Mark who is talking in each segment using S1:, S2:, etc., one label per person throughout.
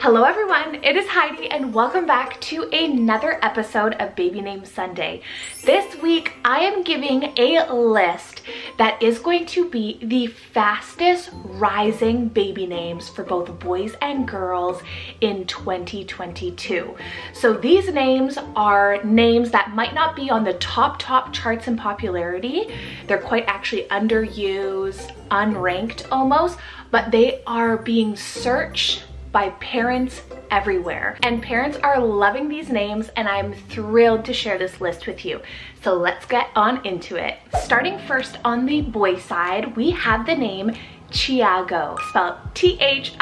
S1: Hello everyone, it is Heidi and welcome back to another episode of Baby Name Sunday. This week I am giving a list that is going to be the fastest rising baby names for both boys and girls in 2022. So these names are names that might not be on the top charts in popularity. They're quite actually underused, unranked almost, but they are being searched by parents everywhere. And parents are loving these names and I'm thrilled to share this list with you. So let's get on into it. Starting first on the boy side, we have the name Thiago, spelled T-H-I-A-G-O.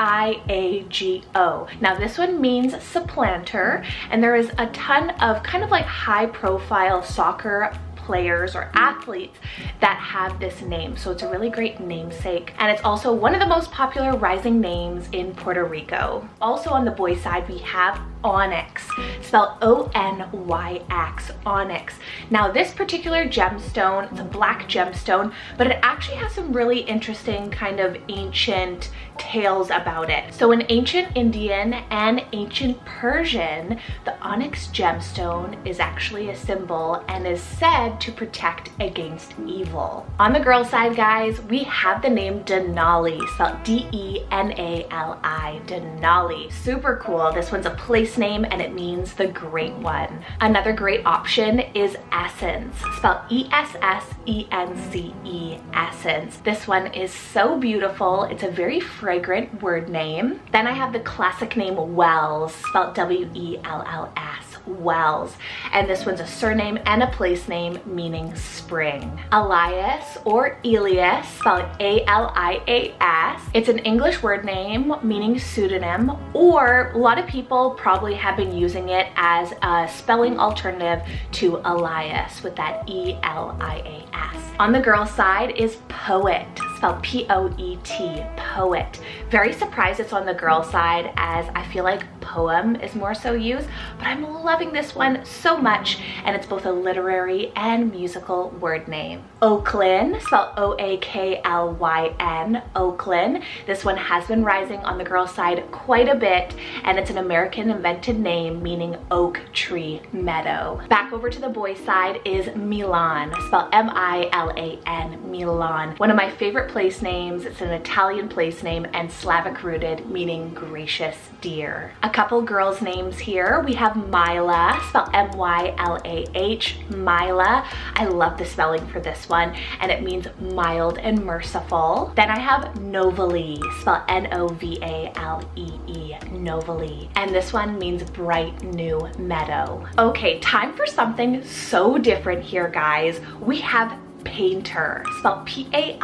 S1: Now this one means supplanter, and there is a ton of kind of like high profile soccer players or athletes that have this name, so it's a really great namesake, and it's also one of the most popular rising names in Puerto Rico. Also on the boy side we have Onyx, spelled O-N-Y-X, Onyx. Now this particular gemstone, it's a black gemstone, but it actually has some really interesting kind of ancient tales about it. So in ancient Indian and ancient Persian, the onyx gemstone is actually a symbol and is said to protect against evil. On the girl side, guys, we have the name Denali, spelled D-E-N-A-L-I, Denali. Super cool. This one's a place name and it means the great one. Another great option is Essence, spelled E-S-S-E-N-C-E, Essence. This one is so beautiful. It's a very fragrant word name. Then I have the classic name Wells, spelled W-E-L-L-S, Wells. And this one's a surname and a place name meaning spring. Elias or Elias, spelled A-L-I-A-S. It's an English word name meaning pseudonym, or a lot of people probably have been using it as a spelling alternative to Elias with that E-L-I-A-S. On the girl side is Poet, spelled P-O-E-T, Poet. Very surprised it's on the girl side, as I feel like poem is more so used, but I'm loving this one so much, and it's both a literary and musical word name. Oaklyn, spelled O-A-K-L-Y-N, Oaklyn. This one has been rising on the girl side quite a bit, and it's an American invented name meaning oak tree meadow. Back over to the boy side is Milan, spelled M-I-L-A-N, Milan. One of my favorite place names. It's an Italian place name and Slavic rooted, meaning gracious deer. A couple girls' names here. We have Mila, spelled M-Y-L-A-H, Mila. I love the spelling for this one, and it means mild and merciful. Then I have Novalee, spelled N-O-V-A-L-E-E, Novalee. And this one means bright new meadow. Okay, time for something so different here, guys. We have Painter, spelled P-A-I-N-T-E-R,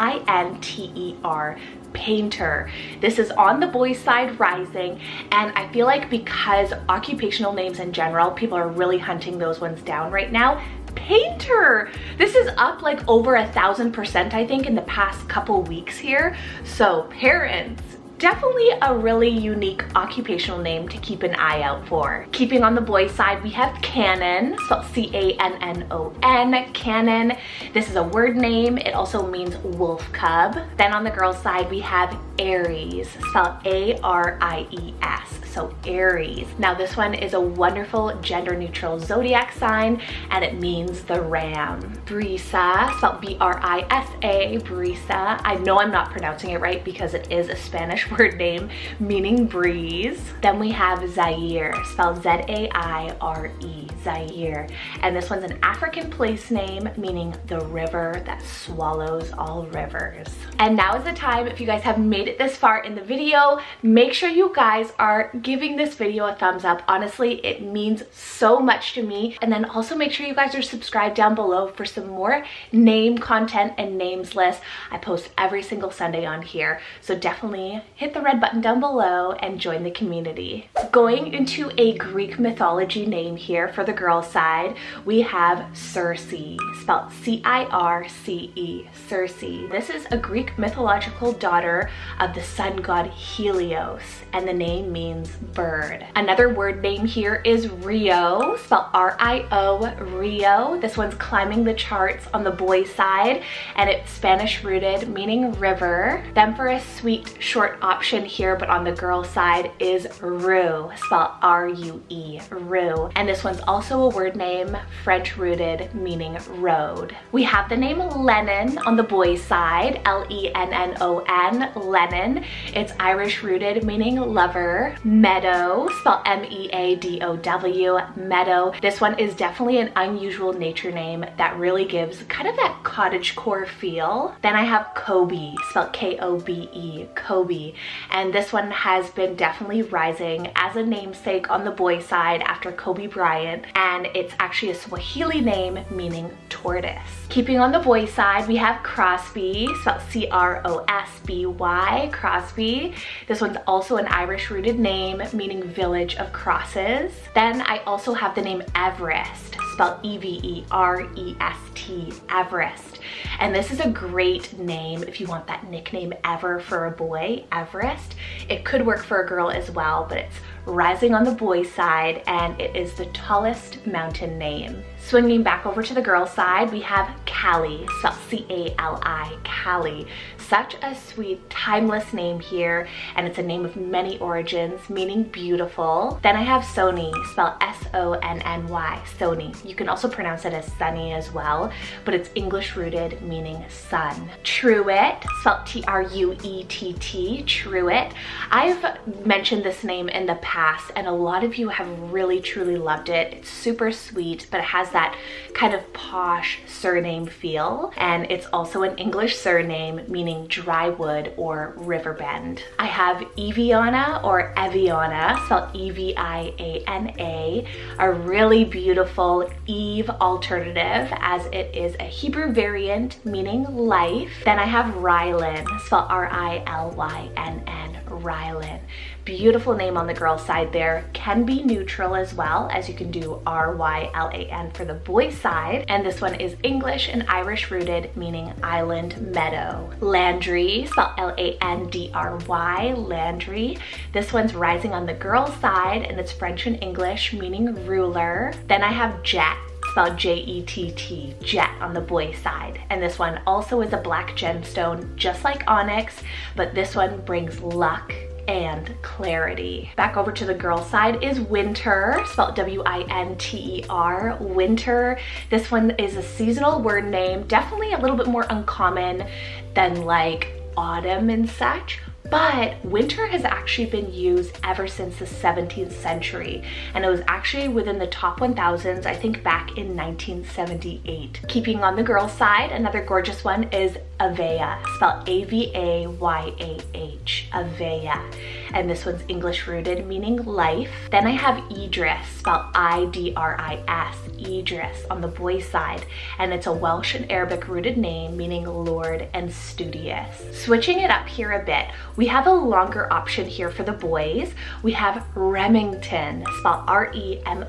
S1: Painter. This is on the boys side rising, and I feel like because occupational names in general, people are really hunting those ones down right now. Painter! This is up like over 1,000%, I think, in the past couple weeks here. So parents, definitely a really unique occupational name to keep an eye out for. Keeping on the boys side, we have Cannon, spelled C-A-N-N-O-N, Cannon. This is a word name. It also means wolf cub. Then on the girls side, we have Aries, spelled A-R-I-E-S, so Aries. Now this one is a wonderful gender neutral zodiac sign, and it means the ram. Brisa, spelled B-R-I-S-A, Brisa. I know I'm not pronouncing it right because it is a Spanish word name meaning breeze. Then we have Zaire, spelled Z-A-I-R-E, Zaire. And this one's an African place name meaning the river that swallows all rivers. And now is the time, if you guys have made it this far in the video, make sure you guys are giving this video a thumbs up. Honestly, it means so much to me. And then also make sure you guys are subscribed down below for some more name content and names lists. I post every single Sunday on here, so definitely hit the red button down below and join the community. Going into a Greek mythology name here for the girl side, we have Circe, spelled C-I-R-C-E, Circe. This is a Greek mythological daughter of the sun god Helios, and the name means bird. Another word name here is Rio, spelled R-I-O, Rio. This one's climbing the charts on the boy side, and it's Spanish rooted, meaning river. Then for a sweet short option here, but on the girl side, is Rue, spelled R-U-E, Rue. And this one's also a word name, French rooted, meaning road. We have the name Lennon on the boys side, L-E-N-N-O-N, Lennon. It's Irish rooted, meaning lover. Meadow, spelled M-E-A-D-O-W, Meadow. This one is definitely an unusual nature name that really gives kind of that cottagecore feel. Then I have Kobe, spelled K-O-B-E, Kobe. And this one has been definitely rising as a namesake on the boy side after Kobe Bryant. And it's actually a Swahili name meaning tortoise. Keeping on the boy side, we have Crosby, spelled C-R-O-S-B-Y, Crosby. This one's also an Irish rooted name meaning village of crosses. Then I also have the name Everest, spelled E-V-E-R-E-S-T, Everest. And this is a great name if you want that nickname ever for a boy, Everest. It could work for a girl as well, but it's rising on the boy side and it is the tallest mountain name. Swinging back over to the girl side, we have Callie, spelled C-A-L-I, Callie. Such a sweet, timeless name here, and it's a name of many origins, meaning beautiful. Then I have Sony, spelled S-O-N-N-Y, Sony. You can also pronounce it as Sunny as well, but it's English rooted, meaning sun. Truett, spelled T-R-U-E-T-T, Truett. I've mentioned this name in the past, and a lot of you have really, truly loved it. It's super sweet, but it has that kind of posh surname feel, and it's also an English surname meaning dry wood or river bend. I have Eviana or Eviana, spelled E-V-I-A-N-A, a really beautiful Eve alternative as it is a Hebrew variant meaning life. Then I have Rylan, spelled R-I-L-Y-N-N, Rylan. Beautiful name on the girl side there. Can be neutral as well, as you can do R-Y-L-A-N for the boy side. And this one is English and Irish rooted, meaning island meadow. Landry, spelled L-A-N-D-R-Y, Landry. This one's rising on the girl side and it's French and English, meaning ruler. Then I have Jet, spelled J-E-T-T, Jet on the boy side. And this one also is a black gemstone, just like onyx, but this one brings luck and clarity. Back over to the girl side is Winter, spelled W-I-N-T-E-R, Winter. This one is a seasonal word name, definitely a little bit more uncommon than like autumn and such. But winter has actually been used ever since the 17th century, and it was actually within the top 1000s, I think back in 1978. Keeping on the girls' side, another gorgeous one is Avea, spelled A-V-A-Y-A-H, Avea. And this one's English rooted, meaning life. Then I have Idris, spelled I-D-R-I-S, Idris on the boys' side. And it's a Welsh and Arabic rooted name, meaning lord and studious. Switching it up here a bit, we have a longer option here for the boys. We have Remington, spelled R-E-M-I-N-G-T-O-N,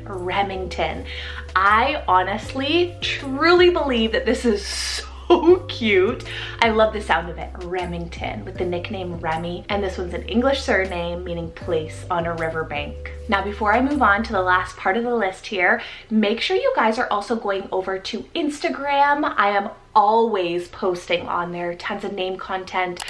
S1: Remington. I honestly, truly believe that this is so cute. I love the sound of it, Remington, with the nickname Remy. And this one's an English surname meaning place on a riverbank. Now, before I move on to the last part of the list here, make sure you guys are also going over to Instagram. I am always posting on there tons of name content,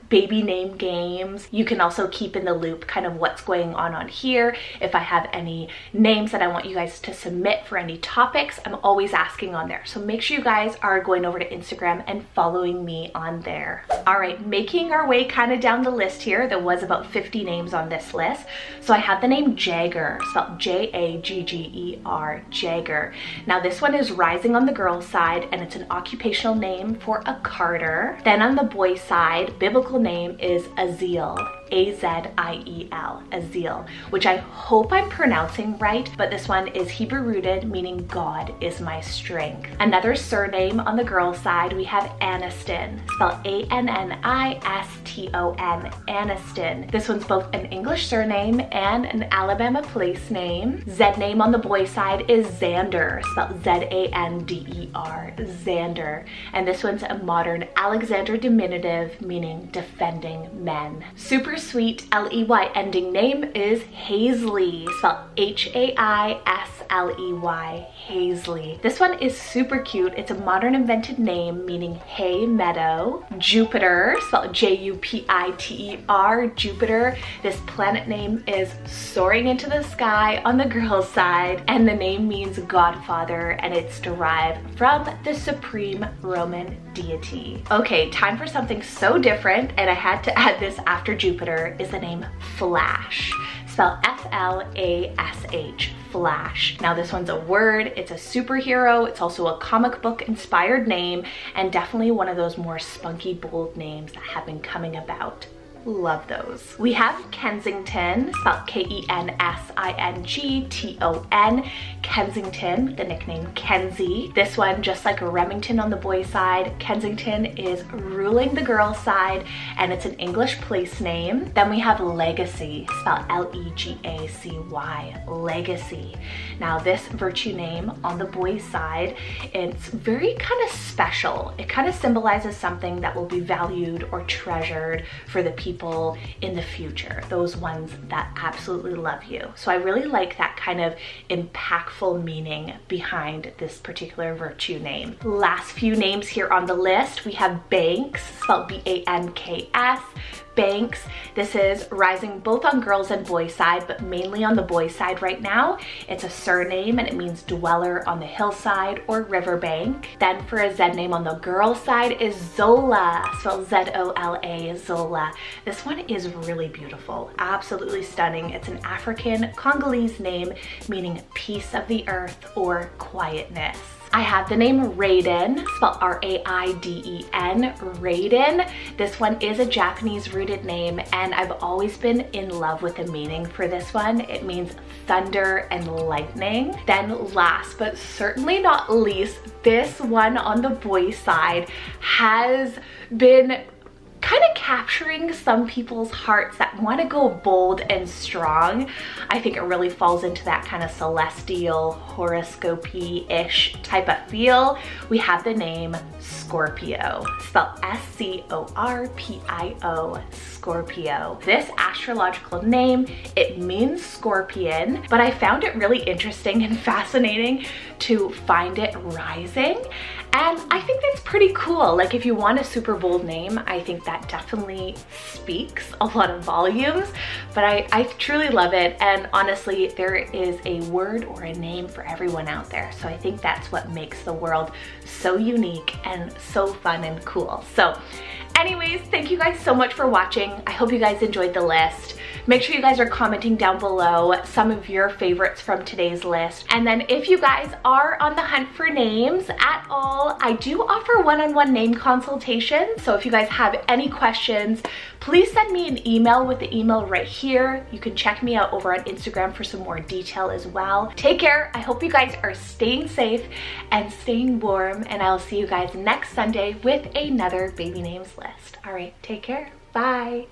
S1: baby name games. You can also keep in the loop kind of what's going on here. If I have any names that I want you guys to submit for any topics, I'm always asking on there. So make sure you guys are going over to Instagram and following me on there. All right, making our way kind of down the list here. There was about 50 names on this list. So I have the name Jagger, spelled J-A-G-G-E-R, Jagger. Now this one is rising on the girls' side and it's an occupational name for a carter. Then on the boys' side, biblical name is Aziel, A-Z-I-E-L, Aziel, which I hope I'm pronouncing right, but this one is Hebrew rooted, meaning God is my strength. Another surname on the girls' side, we have Aniston, spelled A-N-N-I-S-T-O-N, Aniston. This one's both an English surname and an Alabama place name. Z name on the boys' side is Xander, spelled Z-A-N-D-E-R, Xander. And this one's a modern Alexander diminutive, meaning defending men. Super super sweet L-E-Y ending name is Hazley, spelled H-A-I-S-L-E-Y, Hazley. This one is super cute. It's a modern invented name meaning hay meadow. Jupiter, spelled J-U-P-I-T-E-R, Jupiter. This planet name is soaring into the sky on the girl's side, and the name means Godfather, and it's derived from the supreme Roman deity. Okay, time for something so different, and I had to add this after Jupiter, is the name Flash, spelled F-L-A-S-H, Flash. Now this one's a word, it's a superhero, it's also a comic book inspired name, and definitely one of those more spunky, bold names that have been coming about. Love those. We have Kensington, spelled K-E-N-S-I-N-G-T-O-N, Kensington, the nickname Kenzie. This one, just like Remington on the boys' side, Kensington is ruling the girls' side, and it's an English place name. Then we have Legacy, spelled L-E-G-A-C-Y, Legacy. Now this virtue name on the boys' side, it's very kind of special. It kind of symbolizes something that will be valued or treasured for the people in the future, those ones that absolutely love you. So I really like that kind of impactful meaning behind this particular virtue name. Last few names here on the list, we have Banks, spelled B-A-N-K-S, Banks. This is rising both on girls and boys side, but mainly on the boys side right now. It's a surname and it means dweller on the hillside or riverbank. Then for a Z name on the girls side is Zola, spelled Z-O-L-A, Zola. This one is really beautiful, absolutely stunning. It's an African Congolese name meaning peace of the earth or quietness. I have the name Raiden, spelled R-A-I-D-E-N, Raiden. This one is a Japanese rooted name, and I've always been in love with the meaning for this one. It means thunder and lightning. Then last but certainly not least, this one on the boys' side has been kind of capturing some people's hearts that want to go bold and strong. I think it really falls into that kind of celestial, horoscope-ish type of feel. We have the name Scorpio, spelled S-C-O-R-P-I-O, Scorpio. This astrological name, it means scorpion, but I found it really interesting and fascinating to find it rising. And I think that's pretty cool. Like if you want a super bold name, I think that definitely speaks a lot of volumes, but I truly love it. And honestly, there is a word or a name for everyone out there. So I think that's what makes the world so unique and so fun and cool. So anyways, thank you guys so much for watching. I hope you guys enjoyed the list. Make sure you guys are commenting down below some of your favorites from today's list. And then if you guys are on the hunt for names at all, I do offer one-on-one name consultations. So if you guys have any questions, please send me an email with the email right here. You can check me out over on Instagram for some more detail as well. Take care. I hope you guys are staying safe and staying warm, and I'll see you guys next Sunday with another baby names list. All right, take care. Bye.